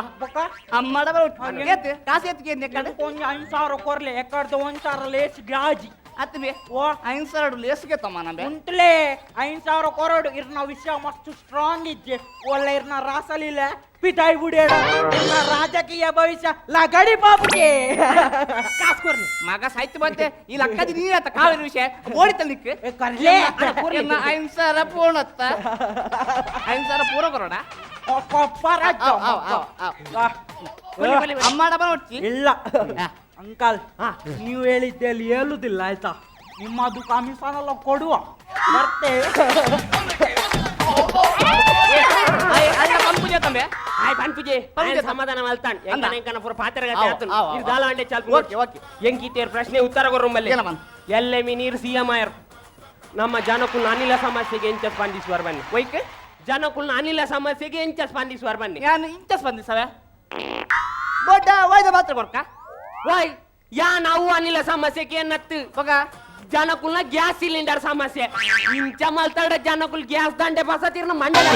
Speaker 5: ಅಮ್ಮಡ ಪನ ಏತ್ ಕಾಸು ಎತ್ಗೆ ನೆಕ್ಕಡ
Speaker 6: ಕೊಂಚ 5,000 ಕೊರ್ಲೆ ಎಕ್ಕಡ್ದು 1,000 ಲೇಸ್ ಗಾಜಿ
Speaker 5: ಅತ್ ಬೇ ಓ 5,000 ಲೇಸ್ಗೆ ತಮ್ಮನ ಬೇ
Speaker 6: ಉಂಟ್ಲೆ 5,000 ಕೊರಡು ಇರ್ನ ವಿಷಯ ಮಸ್ತ್ ಸ್ಟ್ರಾಂಗ್ ಇದ್ದೆ ಒಳ್ಳೆ ಇರ್ನ ರಾಸಲಿಲ್ಲ ಪಿತಾಯಿ ಬುಡೇಡ ಇರ್ನ ರಾಜಕೀಯ ಭವಿಷ್ಯ ಲಗಡಿ ಪಾಪುಗೆ
Speaker 5: ಕಾಸು ಕೊರ್ನಿ ಮಗ ಸಾಯ್ತು ಬಂತೆ ಈ ಲಕ್ಕದಿ ನೀ ಆತ ಕಾವೇರಿ ವಿಷಯ ಓಡಿತಲ್ ನಿಕ್
Speaker 6: ಕರ್ಲೆ
Speaker 5: 5,000 ಪೂರ್ಣತ್ತ 5,000 ಪೂರ ಕೊರೋಡ ಅಮ್ಮಡ ಪನ ಉಚ್ಚಿ
Speaker 6: ಇಲ್ಲ ಅಂಕಲ್ ನೀವು ಹೇಳಿದ್ದಲ್ಲಿ ಹೇಳುದಿಲ್ಲ ಆಯ್ತಾ ನಿಮ್ಮದು ಕಮಿಷನ್ ಎಲ್ಲ ಕೊಡುವ ಬರ್ತೇವೆ
Speaker 5: ಪಂಪುಜೆ ತಂಬೆ
Speaker 4: ಆಯ್ ಪನ್ಪುಜೆ ಸಮಾಧಾನ ಮಲ್ತಾನ್ ಎಂಕನ ಪುರ ಪಾತ್ರಗತೆ ಆತನು ಇರ್ದಾಲ ಅಂಡೆ ಚಾಲ್ಪು
Speaker 5: ಓಕೆ ಓಕೆ
Speaker 4: ಎಂಕಿತೇರ್ ಪ್ರಶ್ನೆ ಉತ್ತರ ಕೊರ್ರೊಮ್ಮಲ್ಲಿ
Speaker 5: ಏನಮ್ಮ?
Speaker 4: ಎಲ್ಲೆ ನೀರು ಸಿಎಂ ಆಯರ್ ನಮ್ಮ ಜನಕ್ಕುಲ್ನ ಅನಿಲ ಸಮಸ್ಯೆಗೆ ಎಂಚ ಸ್ಪಂದಿಸುವರು ಬನ್ನಿ
Speaker 5: ವೈಕೆ
Speaker 4: ಜನಕ್ಕುಲ್ನ ಅನಿಲ ಸಮಸ್ಯೆಗೆ ಎಂಚ ಸ್ಪಂದಿಸುವರು ಬನ್ನಿ
Speaker 5: ನಾನು ಇಂಚ ಸ್ಪಂದಿಸವೆ ದೊಡ್ಡ ವೈದ್ಯ ಮಾತ್ರ ಕೊರ್ಕ
Speaker 4: ವಾಯ್ ಯಾ ನಾವು ಅನಿಲ ಸಮಸ್ಯೆಗೆ ಏನತ್ತು
Speaker 5: ಮಗ
Speaker 4: ಜನಕ್ಕುಲ್ನ ಗ್ಯಾಸ್ ಸಿಲಿಂಡರ್ ಸಮಸ್ಯೆ ಇಂಚ ಮಲ್ತಾಡ ಜನಕ್ಕುಲ್ ಗ್ಯಾಸ್ ದಂಡೆ ಬಸತಿರ್ನ ಮಂಡಲ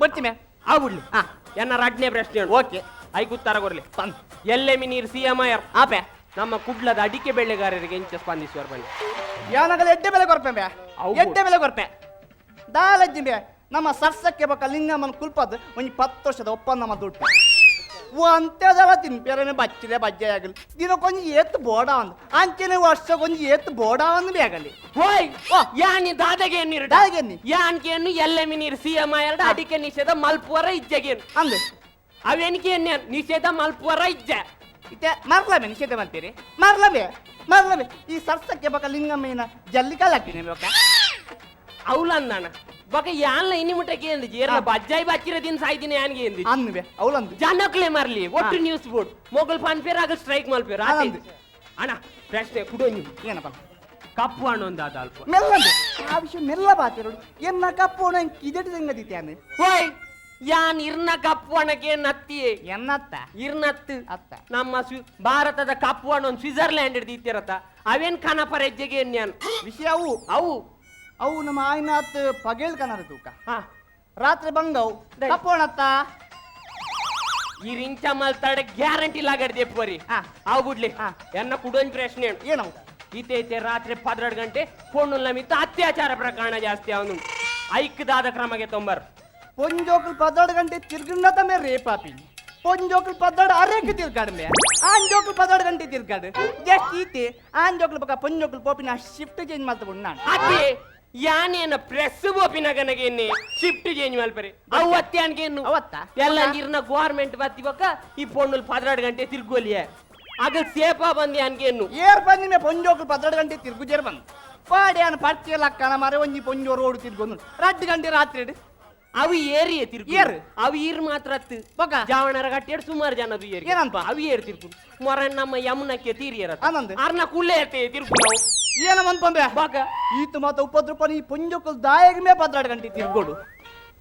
Speaker 5: ಬರ್ತೀಮೆ
Speaker 4: ಆಗ್ಬಿಡ್ಲಿ ಎನ್ನ ರಡ್ನೇ ಪ್ರಶ್ನೆ
Speaker 5: ಓಕೆ
Speaker 4: ಐಕ್ ಉತ್ತರ ಕೊರ್ಲಿ ಎಲ್ಲೆ ನೀರು ಸಿಎಂ ಆಯರ್
Speaker 5: ಆಪೆ
Speaker 4: ನಮ್ಮ ಕುಡ್ಲದ ಅಡಿಕೆ ಬೆಳೆಗಾರರಿಗೆ ಎಂಚ ಸ್ಪಂದಿಸುವರು ಬನ್ನಿ
Speaker 5: ಯಾನಾಗಲ್ಲ ಎಡ್ಡೆ ಬೆಲೆ ಕೊರ್ಪೆ ಬೇ
Speaker 4: ಹೌದು.
Speaker 5: ಎಡ್ಡೆ ಬೆಲೆ ಕೊರ್ಪೆ ದಾಲಜ್ಜಿ ಬೇ ನಮ್ಮ ಸರ್ಸಕ್ಕೆ ಬಕ ಲಿಂಗಮ್ಮನ ಕುಲ್ಪದ್ ಒಂದು 10 ವರ್ಷದ ಒಪ್ಪಂದ ನಮ್ಮ ದುಡ್ಡು ಅಂತ್ಯದವ ತಿನ್ಪೇರನೆ ಬಚ್ಚಿದೆ ಬಜ್ಜೆ ಆಗಲಿ ದಿನಕ್ಕೊಂದು ಏತ್ ಬೋಡ ಒಂದು ಅಂಚೆನೆ ವರ್ಷಕ್ಕೊಂದು ಏತ್ ಬೋಡ ಒಂದು ಬೇಗಲಿ
Speaker 4: ಹೋಯ್ ಯಾನಿ ದಾದಗೆ ನೀರು
Speaker 5: ದಾದಗೆನ್ನಿ?
Speaker 4: ಯಾನ್ಕೇನು ಎಲ್ಲೆಮಿ ನೀರು ಸಿಎಂ ಎರಡು ಅಡಿಕೆ ನಿಷೇಧ ಮಲ್ಪುವರ ಇಜ್ಜೆಗೇನು
Speaker 5: ಅಂದೆ
Speaker 4: ಅವೇನಿಕೆ ನಿಷೇಧ ಮಲ್ಪುವರ ಇಜ್ಜೆ
Speaker 5: ಇತ್ತೆ ಮರ್ಲಬೆ ನಿಷೇಧ ಮಾಡ್ತೀರಿ ಮರ್ಲಬೆ ಈ ಸರ್ಸಕ್ಕೆ ಬಕ ಲಿಂಗಮ್ಮನ ಜಲ್ಲಿಕಾಲ ಹಾಕ್ತೀನಿ ಬೇಕ
Speaker 4: ಅವಲಂದಣ ಬಕ ಯಾನ್ಲ ಇನಿ ಮುಟ್ಟಕ್ಕೆ ಎಂದಿ ಜೇರ್ಲ ಬಜ್ಜಾಯಿ ಬಚ್ಚಿರ ದಿನ ಸಾಯ್ದಿನ ಯಾನ್ಗೆ ಎಂದಿ
Speaker 5: ಅಂದ್ಬೆ ಅವಳಂದು
Speaker 4: ಜನಕ್ಲೆ ಮರ್ಲಿ ಒಟ್ಟು ನ್ಯೂಸ್ ಬೋರ್ಡ್ ಮೊಗಲ್ ಫನ್ ಪೇರ್ ಆಗ ಸ್ಟ್ರೈಕ್ ಮಲ್ಪೇರ್
Speaker 5: ಆನಂದ್.
Speaker 4: ಅಣ್ಣ ಪ್ರಶ್ನೆ ಕುಡೋನಿ
Speaker 5: ಏನಪ್ಪ
Speaker 4: ಕಪ್ಪು ಹಣ್ಣು ಒಂದಾದ ಅಲ್ಪ
Speaker 5: ಮೆಲ್ಲಂದು ಆ ವಿಷಯ ಮೆಲ್ಲ ಬಾತಿರೋಡು ಎನ್ನ ಕಪ್ಪೋಣ ಕಿದಟಿ ಸಂಗತಿತ್ಯಾನೆ
Speaker 4: ಹೋಯ್ ಯಾನ್ ಇರ್ನ ಕಪ್ಪು ಹಣಕ್ಕೆ ನತ್ತಿಯೇ
Speaker 5: ಎನ್ನತ್ತ
Speaker 4: ಇರ್ನತ್ತು
Speaker 5: ಅತ್ತ
Speaker 4: ನಮ್ಮ ಭಾರತದ ಕಪ್ಪು ಹಣ್ಣು ಒಂದು ಸ್ವಿಟ್ಜರ್ಲ್ಯಾಂಡ್ ಹಿಡ್ದಿತ್ತಿರತ್ತ ಅವೇನ್ ಕನಪರ ಹೆಜ್ಜೆಗೆ ನ್ಯಾನ್
Speaker 5: ವಿಷಯ ಅವು
Speaker 4: ಅವು
Speaker 5: ನಮ್ಮ ಆಯ್ನಾತ್ ಪಗೇಳ್ ಕನರ ತೂಕ
Speaker 4: ಹಾ
Speaker 5: ರಾತ್ರಿ ಬಂಗವ್ ಕಪ್ಪೋಣತ್ತ
Speaker 4: ಈ ರಿಂಚ ಮಲ್ತಾಡ ಗ್ಯಾರಂಟಿ ಲಾಗಡ್ದೆ ಪೋರಿ
Speaker 5: ಹಾ.
Speaker 4: ಅವ್ ಬಿಡ್ಲಿ
Speaker 5: ಹಾ.
Speaker 4: ಎನ್ನ ಕುಡೋನ್ ಪ್ರಶ್ನೆ
Speaker 5: ಏನವು
Speaker 4: ಇತ್ತೆ ರಾತ್ರಿ 12 ಗಂಟೆ ಪೊಣ್ಣುಲ್ಲ ಮಿತ್ತ ಅತ್ಯಾಚಾರ ಪ್ರಕರಣ ಜಾಸ್ತಿ ಅವನು ಐಕ್ಯದಾದ ಕ್ರಮಗೆ ತೊಂಬರ್
Speaker 5: ಪೊಂಜೋಕಲ್ 12 ಗಂಟೆ ತಿರ್ಗಿನ ತಮ್ಮೆ ರೇಪಾಪಿ ಪೊಂಜೋಕಲ್ 12 ಅರೇಕ್ ತಿರ್ಗಾಡ ಮೇ ಆಂಜೋಕಲ್ 12 ಗಂಟೆ ತಿರ್ಗಾಡ ಜಸ್ಟ್ ಈತೆ ಆಂಜೋಕಲ್ ಬಕ ಪೊಂಜೋಕಲ್ ಪೋಪಿನ ಶಿಫ್ಟ್ ಚೇಂಜ್ ಮಾಡ್ತಕೊಂಡು ನಾನು
Speaker 4: ಅದೇ ಯಾನೇನ ಪ್ರೆಸ್ ಬೋಪಿನಗನಗೆ ಶಿಫ್ಟ್ ಚೇಂಜ್ ಮಲ್ಪರೆ ಅವತ್ತೇನ್ಗೇನು
Speaker 5: ಅವತ್ತಾ?
Speaker 4: ಎಲ್ಲ ನೀರ್ನ ಗೌರ್ಮೆಂಟ್ ಬತ್ತಿವಕ್ಕ ಈ ಪೊಣ್ಣುಲ್ 12 ಗಂಟೆ ತಿರ್ಗೋಲಿಯೇ ಆಗ ಸೇಪಾ ಬಂದಿ ಅನ್ಗೇನು
Speaker 5: ಏರ್ ಬಂದಿ ಮೇ ಪೊಂಜೋಕಲ್ 12 ಗಂಟೆ ತಿರ್ಗುಜೇರ್ ಬಂದು ಪಾಡಿ ಅನ್ನ ಪರ್ಚೆ ಲಕ್ಕನ ಮಾರೆ ಒಂಜಿ ಪೊಂಜೋ ರೋಡ್ ತಿರ್ಗೊಂಡು 2 ಗಂಟೆ ರಾತ್ರಿ
Speaker 4: ಅವು ಏರಿಯೇ ತಿರ್ಗು
Speaker 5: ಏರ್?
Speaker 4: ಅವು ಈರ್ ಮಾತ್ರ
Speaker 5: ಬೊಕ?
Speaker 4: ಜಾವಣರ ಗಟ್ಟಿಯಡ್ ಸುಮಾರು ಜನದು ಏರಿ
Speaker 5: ಏನನ್ಪ?
Speaker 4: ಅವು ಏರ್ ತಿರ್ಗು ಮೊರ ನಮ್ಮ ಯಮುನಕ್ಕೆ ತೀರಿಯರ
Speaker 5: ಆನಂದ್?
Speaker 4: ಅರ್ನ ಕುಳ್ಳೆ ಇರ್ತೇ ತಿರ್ಗು ನಾವು
Speaker 5: ಏನ ಮನ್ಪಂಬೆ
Speaker 4: ಬಾಕ
Speaker 5: ಈತ ಮಾತ ಉಪದ್ರಪನಿ ಪೊಂಜೋಕಲ್ ದಾಯಗ ಮೇ 12 ಗಂಟೆ ತಿರ್ಗೋಡು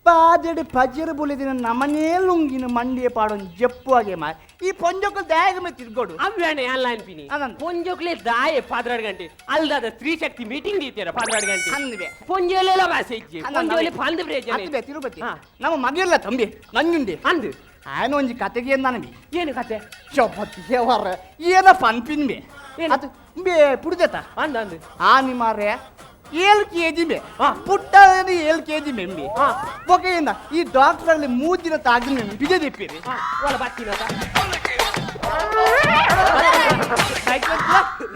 Speaker 5: ಪಾದೆಡ್ ಪಜರ್ ಬುಲಿದಿನ ನಮನೇ ಲುಂಗಿನ ಮಂಡಿಯ ಪಾಡೊಂದು ಜಪ್ಪು ಆಗೆ ಮಾ ಈ ಪೊಂಜೋಕಲ್ ದಾಯಗ ಮೇ ತಿರ್ಗೋಡು
Speaker 4: ಅವ್ಯಾನೆ ಅಲ್ಲ ಅನ್ಪಿನಿ
Speaker 5: ಆನಂದ್?
Speaker 4: ಪೊಂಜೋಕ್ಲೆ ದಾಯೆ 12 ಗಂಟೆ ಅಲ್ದಾದ ಸ್ತ್ರೀ ಶಕ್ತಿ ಮೀಟಿಂಗ್ ದೀತೀರ 12 ಗಂಟೆ
Speaker 5: ಅಂದ್ವೆ
Speaker 4: ಪೊಂಜೋಲೆಲ್ಲ ಭಾಷೆ ಇಜ್ಜಿ ಪೊಂಜೋಲೆ ಫಲ್ದ
Speaker 5: ಅತ್ತಿದೆ
Speaker 4: ಪ್ರಯೋಜನ
Speaker 5: ತಿರುಪತಿ
Speaker 4: ಹಾ.
Speaker 5: ನಮ್ಮ ಮಗಿಲ್ಲ ತಂಬಿ ನಂಜುಂಡಿ
Speaker 4: ಅಂದು
Speaker 5: ಆಯ್ನ ಒಂಜಿ ಕತೆಗೆ ಅಂದಾನಬಿ
Speaker 4: ಏನು ಕತೆ
Speaker 5: ಚೌಪತಿ ಹೇವಾರ ಏನ ಪನ್ಪಿನ್ ಬೇ
Speaker 4: ಏನು?
Speaker 5: ಅದು ಬೇ ಪುಡ್ದೆತ
Speaker 4: ಅಂದ ಅಂದು
Speaker 5: ಆನಿ ಮಾರೆ 7 kg ಬೇ
Speaker 4: ಹಾ.
Speaker 5: ಪುಟ್ಟ 7 kg ಮೆಂಬಿ
Speaker 4: ಹಾ.
Speaker 5: ಬೊಕೆಯಿಂದ ಈ ಡಾಕ್ಟರ್ ಅಲ್ಲಿ 3 ದಿನ ತಾಗಿ ಮೆಂಬಿ ಬಿಜೆ ದಿಪ್ಪಿರಿ
Speaker 4: ಒಳ ಬಾತಿನ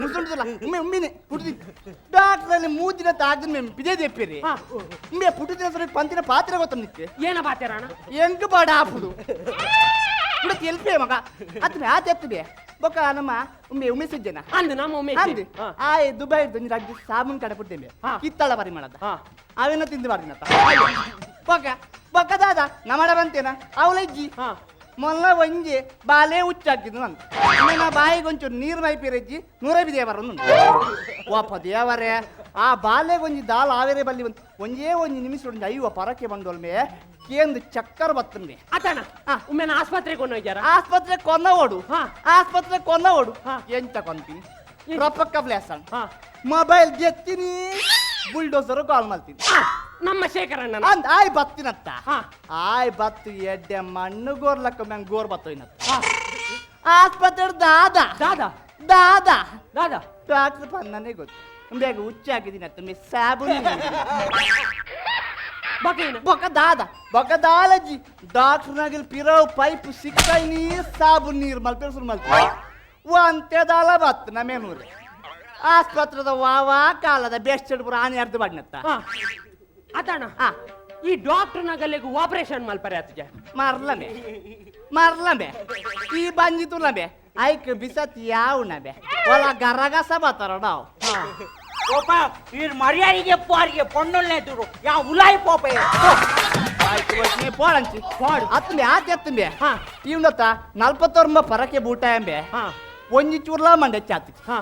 Speaker 5: ಮುಸುಂಡಿದಲ್ಲ ಉಮ್ಮೆ ಉಮ್ಮಿನೆ ಪುಟ್ಟಿ ಡಾಕ್ಟರ್ ಅಲ್ಲಿ 3 ದಿನ ತಾಗಿ ಮೆಂಬಿ ಬಿಜೆ ದಿಪ್ಪಿರಿ
Speaker 4: ಹಾ.
Speaker 5: ಉಮ್ಮೆ ಪುಟ್ಟ ದಿನ ಸರಿ ಪಂತಿನ ಪಾತ್ರೆ ಗೊತ್ತ ನಿಕ್ಕೆ
Speaker 4: ಏನ ಬಾತಿರಣ
Speaker 5: ಎಂಕ ಬಾಡ ಆಪುದು ಪುಡತಿ ಎಲ್ಪೆ ಮಗ ಅತ್ಮೆ ಆತ ಎತ್ತಬೆ ಬೊಕ ನಮ್ಮ ಉಮ್ಮೆ ಸಿಜ್ಜನ
Speaker 4: ಅಂದು ನಮ್ಮ ಒಮ್ಮೆ
Speaker 5: ಅಂದಿ ಆಯ್ ದುಬೈ ದಂಜಿ ರಾಜ್ಯ ಸಾಬೂನ್ ಕಡೆ ಪುಟ್ಟೆಂಬೆ
Speaker 4: ಹಾ.
Speaker 5: ಕಿತ್ತಳ ಬರಿ ಮಾಡದ
Speaker 4: ಹಾ
Speaker 5: ಅವೇನ ತಿಂದು ಬಾರಿನತ್ತ ಬೊಕ ಬೊಕ ದಾದ ನಮಡ ಬಂತೇನ ಅವಲಜ್ಜಿ
Speaker 4: ಹಾ
Speaker 5: ಮೊಲ್ಲ ಒಂಜಿ ಬಾಲೆ ಹುಚ್ಚಾಕಿದ್ದು ನಾನು ನಾ ಬಾಯಿಗೊಂಚೂರು ನೀರು ಮೈಪಿರಜ್ಜಿ 100 ಬಿದೆ ಬರೋನು ವಾಪ ದೇವರೇ ಆ ಬಾಲೆಗೊಂಜಿ ದಾಲ್ ಆವೇರೆ ಬಲ್ಲಿ ಬಂದು ಒಂಜಿ ನಿಮಿಷ ಒಂದು ಅಯ್ಯೋ ಪರಕ್ಕೆ ಬಂದೋಲ್ಮೆ ಕೇಂದು ಚಕ್ಕರ್ ಬತ್ತನ್ಮೆ
Speaker 4: ಅತಣ ಒಮ್ಮೆ ಆಸ್ಪತ್ರೆಗೆ ಕೊಂಡು ಹೋಗ್ಯಾರ
Speaker 5: ಆಸ್ಪತ್ರೆ ಕೊನ್ನ ಓಡು
Speaker 4: ಹಾ.
Speaker 5: ಆಸ್ಪತ್ರೆ ಕೊನ್ನ ಓಡು
Speaker 4: ಹಾ.
Speaker 5: ಎಂತ ಕೊಂತೀನಿ ರೊಪ್ಪಕ್ಕ ಬ್ಲೇಸನ್
Speaker 4: ಹಾ
Speaker 5: ಮೊಬೈಲ್ ಗೆತ್ತೀನಿ ಬುಲ್ಡೋಸರ್ ಕಾಲ್ ಮಾಡ್ತೀನಿ
Speaker 4: ನಮ್ಮ ಶೇಖರಣ್ಣ
Speaker 5: ಅಂದ್ ಆಯ್ ಬತ್ತಿನತ್ತ
Speaker 4: ಹಾ.
Speaker 5: ಆಯ್ ಬತ್ತು ಎಡ್ಡೆ ಮಣ್ಣು ಗೋರ್ಲಕ್ಕ ಮ್ಯಾಂಗ್ ಗೋರ್ ಬತ್ತೋಯ್ನತ್ತ
Speaker 4: ಹಾ.
Speaker 5: ಆಸ್ಪತ್ರೆ ದಾದ
Speaker 4: ದಾದ
Speaker 5: ದಾದ
Speaker 4: ದಾದ
Speaker 5: ಡಾಕ್ಟರ್ ಪನ್ನನೇ ಗೊತ್ತು ಬೇಗ ಹುಚ್ಚಾಕಿದ್ದೀನಿ ಅತ್ತ ಮಿ ಸಾಬೂನ್
Speaker 4: ಬಕೇನ
Speaker 5: ಬೊಕ ದಾಲಜ್ಜಿ ಡಾಕ್ಟರ್ ನಾಗಿಲ್ ಪಿರವ್ ಪೈಪ್ ಸಿಕ್ಕಾಯ್ ನೀರ್ ಸಾಬೂನ್ ನೀರ್ ಮಲ್ಪೇರ್ ಸುರ್ ಮಲ್ಪೆ ಒಂತೆ ದಾಲ ಬತ್ತು ನಮೇನೂರು ಆಸ್ಪತ್ರೆದ ವಾವಾ ಕಾಲದ ಬೆಸ್ಟ್ ಪುರ ಆನೆ ಅರ್ಧ ಬಾಡ್ನತ್ತ
Speaker 4: ಹಾ ಅತಣ
Speaker 5: ಹಾ
Speaker 4: ಈ ಡಾಕ್ಟರ್ ನಗಲೆಗೂ ಆಪರೇಷನ್ ಮಲ್ಪರೆ ಆತಜ
Speaker 5: ಮಾರ್ಲಂಬೆ ಈ ಬಂಜಿ ತುಲಂಬೆ ಐಕ್ ಬಿಸತ್ ಯಾವನಬೆ ಒಲ ಗರಗಸ ಬತ್ತಾರ ನಾವು
Speaker 6: ಪೋಪ ಇರ್ ಮರ್ಯಾದಿಗೆ ಪಾರಿಗೆ ಪೊಣ್ಣೊಲ್ನೆ ತುರು ಯಾ ಉಲಾಯಿ ಪೋಪ
Speaker 5: పోడంచి
Speaker 4: పోడు.
Speaker 5: అత్తుంది ఆ చెత్తుంది
Speaker 4: హా.
Speaker 5: ఈవనొత్త 44 పరకే బూಟ ಎಂಬೆ
Speaker 4: ಹಾ
Speaker 5: ಒಂಜಿ ಚೂರ್ಲ ಮಂಡೆ ಚಾತಿ
Speaker 4: ಹಾ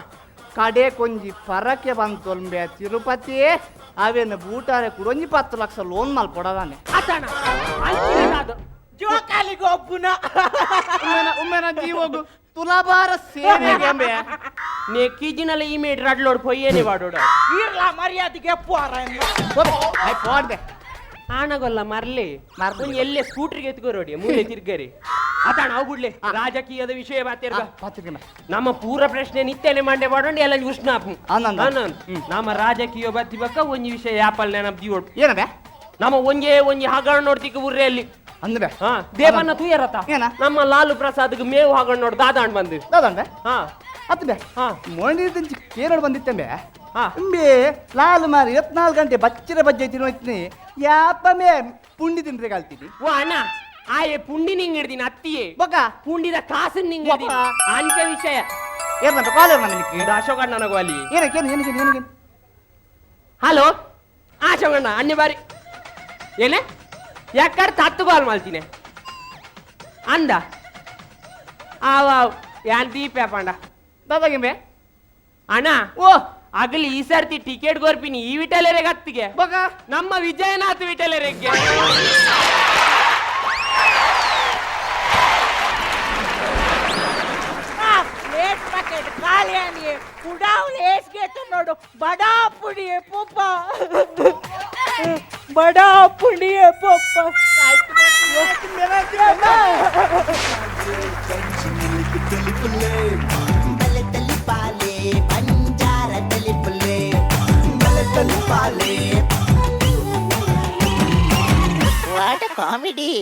Speaker 5: ಕಡೆ ಕೊಂಜಿ ಪರಕೆ ಬಂತೊಲ್ಬೆ ತಿರುಪತಿ ಅವೇನು ಬೂಟಾರೆ ಕೂಡ ಒಂಜಿ 10 ಲಕ್ಷ ಲೋನ್ ಮಾಲ್ ಕೊಡದಾನೆ
Speaker 4: ಅತಣ ಅಲ್ಕಿನಾದು
Speaker 6: ಜೋಕಾಲಿಗೆ ಒಬ್ಬುನ
Speaker 5: ಉಮ್ಮೆನ ಜೀವಗು ತುಲಾಭಾರ ಸೇವೆಗೆ ಎಂಬೆ
Speaker 4: నే కిజినల ఇమేట్ రడ్లోడ్ పోయేని వాడోడు
Speaker 6: ಇರ್ಲ ಮರ್ಯಾದಿಗೆ ಪಾರ
Speaker 5: ಐ పోడ్ದೆ
Speaker 4: ಆನಗೊಲ್ಲ ಮರ್ಲಿ ಒಂದ್ ಎಲ್ಲೇ ಸ್ಕೂಟರ್ಗೆ ಎತ್ಕೋರೋಡಿ ಮುಂದೆ ತಿರ್ಗರಿ ಅತಣ ಅವು ಬಿಡ್ಲಿ ರಾಜಕೀಯದ ವಿಷಯ ಬಾತಿರ್ಗ
Speaker 5: ಪಾತ್ರಿಕೆ
Speaker 4: ನಮ್ಮ ಪೂರ ಪ್ರಶ್ನೆ ನಿತ್ಯನೆ ಮಂಡೆ ಮಾಡೋಣ ಎಲ್ಲ ಉಷ್ಣಾಪು
Speaker 5: ಆನಂದ.
Speaker 4: ನಮ್ಮ ರಾಜಕೀಯ ಬತ್ತಿಬಕ್ಕ ಒಂಜಿ ವಿಷಯ ಯಾಪಲ್ ನೆನಪ್ ದಿವೋಡು
Speaker 5: ಏನಬೆ
Speaker 4: ನಮ್ಮ ಒಂಜಿ ಹಗಣ ನೋಡ್ತಿಕ್ಕ ಉರ್ರೆ ಅಲ್ಲಿ
Speaker 5: ಅಂದ್ರೆ
Speaker 4: ಹಾ ದೇವನ್ನ ತುಯರತ
Speaker 5: ಏನ?
Speaker 4: ನಮ್ಮ ಲಾಲು ಪ್ರಸಾದ್ಗೆ ಮೇವು ಹಗಣ ನೋಡ್ ದಾದಾಂಡ್ ಬಂದು
Speaker 5: ದಾದಂಡೆ
Speaker 4: ಹಾ
Speaker 5: ಅತ್ತಬೆ
Speaker 4: ಹಾ
Speaker 5: ಮೊಂಡಿದಂಚಿ ಕೇರಳ ಬಂದಿತ್ತೆಂಬೆ
Speaker 4: ಹಾ
Speaker 5: ಅಂಬೆ ಲಾಲು ಮಾರಿ 24 ಗಂಟೆ ಬಚ್ಚಿರ ಬಜ್ಜೆ ತಿನ್ನೋಯ್ತೀನಿ ಯಾಪಮೆ ಪುಂಡಿ ತಿಂದ್ರೆ ಕಲ್ತೀನಿ
Speaker 4: ಓ ಅಣ್ಣ ಆಯೆ ಪುಂಡಿ ನಿಂಗ್ ಹಿಡ್ದಿನ ಅತ್ತಿಯೇ
Speaker 5: ಬೊಕ
Speaker 4: ಪುಂಡಿದ ಕಾಸನ್ ನಿಂಗ್ ಹಿಡ್ದಿನ
Speaker 5: ಒಬ್ಬ.
Speaker 4: ಅಂಚೆ ವಿಷಯ
Speaker 5: ಏನಂತ ಕಾಲೇರ್ ನನಗೆ
Speaker 4: ಇದು ಅಶೋಕ್ ಅಣ್ಣನಗು ಅಲ್ಲಿ
Speaker 5: ಏನಕ್ಕೆ
Speaker 4: ಹಲೋ ಅಶೋಕ್ ಅಣ್ಣ ಅನ್ನಿ ಬಾರಿ ಏನೇ ಯಾಕರ್ ತತ್ತು ಕಾಲ್ ಮಾಡ್ತೀನಿ ಅಂದ ಆವ ಯಾನ್ ದೀಪ ಪಂಡ
Speaker 5: ದಾದಾಗೆಂಬೆ
Speaker 4: ಅಣ್ಣ
Speaker 5: ಓ
Speaker 4: ಅಗಲಿ ಈ ಸರ್ತಿ ಟಿಕೆಟ್ ಗೋರ್ಪಿನಿ ಈ ವಿಟಲೆರೆಗೆ ಹತ್ತಿಗೆ
Speaker 5: ಬೊಕ
Speaker 4: ನಮ್ಮ ವಿಜಯನಾಥ್ ವಿಟಲೆರೆಗೆ
Speaker 6: ಲೇಟ್ ಪ್ಯಾಕೆಟ್ ಖಾಲಿ ಆನಿಯೇ ಕುಡಾವ್ ಲೇಸ್ ಗೇತು ನೋಡು ಬಡಾ ಪುಡಿಯೇ ಪೋಪ ಬಡಾ ಪುಡಿಯೇ ಪೋಪ
Speaker 2: ಬಲೆ ತಲಿ ಪಾಲೆ ಬಂಜಾರ
Speaker 1: ಪಾಲೆ
Speaker 2: ವಾಟ್ ಕಾಮಿಡಿ